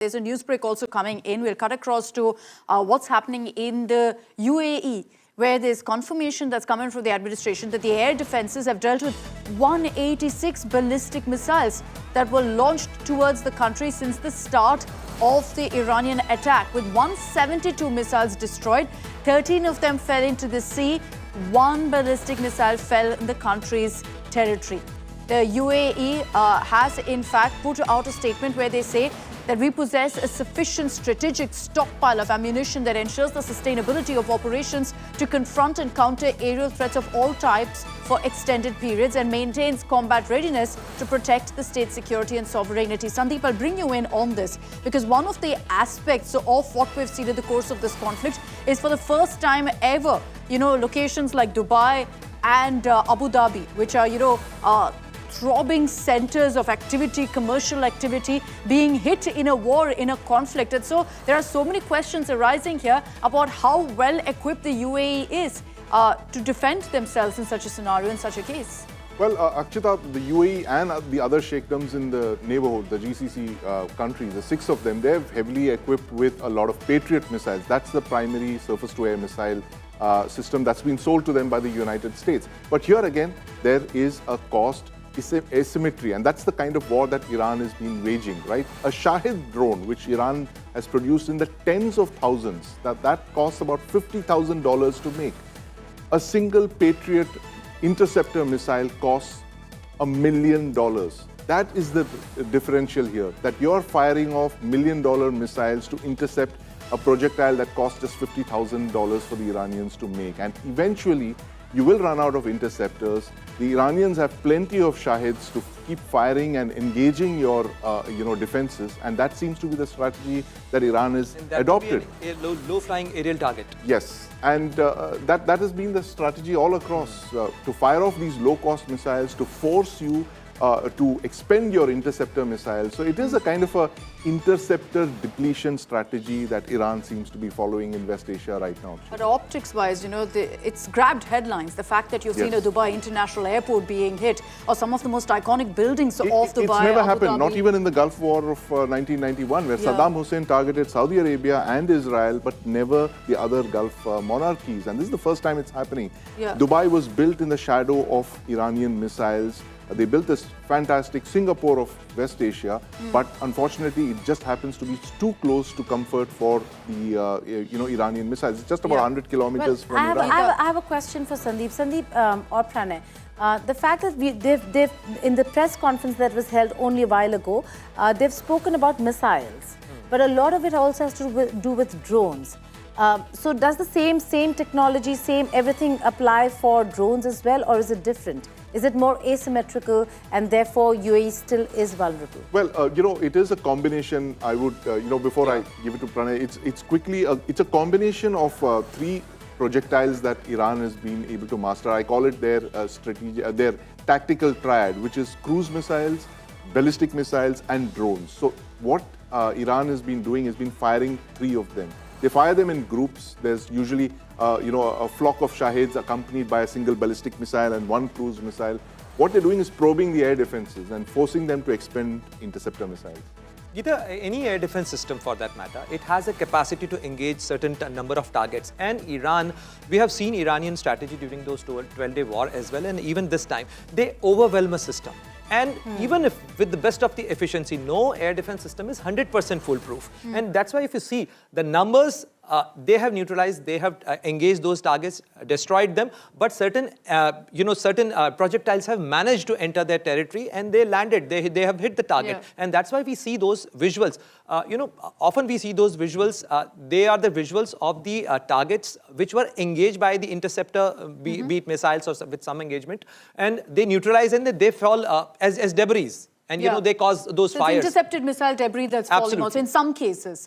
There's a news break also coming in. We'll cut across to what's happening in the UAE, where there's confirmation that's coming from the administration that the air defenses have dealt with 186 ballistic missiles that were launched towards the country since the start of the Iranian attack, with 172 missiles destroyed. 13 of them fell into the sea. One ballistic missile fell in the country's territory. The UAE has in fact put out a statement where they say that we possess a sufficient strategic stockpile of ammunition that ensures the sustainability of operations to confront and counter aerial threats of all types for extended periods and maintains combat readiness to protect the state's security and sovereignty. Sandeep, I'll bring you in on this because one of the aspects of what we've seen in the course of this conflict is for the first time ever, locations like Dubai and Abu Dhabi, which are, throbbing centers of activity, commercial activity, being hit in a war, in a conflict. And so there are so many questions arising here about how well equipped the UAE is to defend themselves in such a scenario, in such a case. Well, Akshita, the UAE and the other sheikdoms in the neighborhood, the GCC countries, the 6 of them, they're heavily equipped with a lot of Patriot missiles. That's the primary surface-to-air missile system that's been sold to them by the United States. But here again, there is a cost asymmetry, and that's the kind of war that Iran has been waging, right? A Shahid drone, which Iran has produced in the tens of thousands, that costs about $50,000 to make. A single Patriot interceptor missile costs $1 million. That is the differential here, that you're firing off $1 million missiles to intercept a projectile that costs just $50,000 for the Iranians to make. And eventually, you will run out of interceptors. The Iranians have plenty of Shahids to keep firing and engaging your defenses, and that seems to be the strategy that Iran has adopted. A low-flying aerial target. Yes, and that has been the strategy all across, to fire off these low-cost missiles, to force you to expend your interceptor missiles. So it is a kind of a interceptor depletion strategy that Iran seems to be following in West Asia right now. But optics-wise, it's grabbed headlines. The fact that you've seen a Dubai International Airport being hit, or some of the most iconic buildings of Dubai. It's never happened, not even in the Gulf War of 1991, where Saddam Hussein targeted Saudi Arabia and Israel, but never the other Gulf monarchies. And this is the first time it's happening. Dubai was built in the shadow of Iranian missiles. They built this fantastic Singapore of West Asia, but unfortunately, it just happens to be too close to comfort for the Iranian missiles. It's just about 100 kilometers from Iran. I have a question for Sandeep. Sandeep or Pranay, the fact that they've in the press conference that was held only a while ago, they've spoken about missiles, but a lot of it also has to do with drones. So does the same technology, same everything apply for drones as well, or is it different? Is it more asymmetrical and therefore UAE still is vulnerable? Well, it is a combination. I would, before I give it to Pranay, it's a combination of 3 projectiles that Iran has been able to master. I call it their their tactical triad, which is cruise missiles, ballistic missiles, and drones. So what Iran has been doing is been firing 3 of them. They fire them in groups. There's usually, a flock of Shahids accompanied by a single ballistic missile and 1 cruise missile. What they're doing is probing the air defenses and forcing them to expend interceptor missiles. Either any air defense system for that matter, it has a capacity to engage certain number of targets. And Iran, we have seen Iranian strategy during those 12-day war as well, and even this time, they overwhelm a system. And even if with the best of the efficiency, no air defense system is 100% foolproof. And that's why if you see the numbers, they have neutralized, they have engaged those targets, destroyed them, but certain projectiles have managed to enter their territory and they landed, they have hit the target. And that's why we see those visuals. Often we see those visuals, they are the visuals of the targets which were engaged by the interceptor, be it missiles or with some engagement, and they neutralize and they fall as debris. And they cause those fires. It's intercepted missile debris that's falling also in some cases.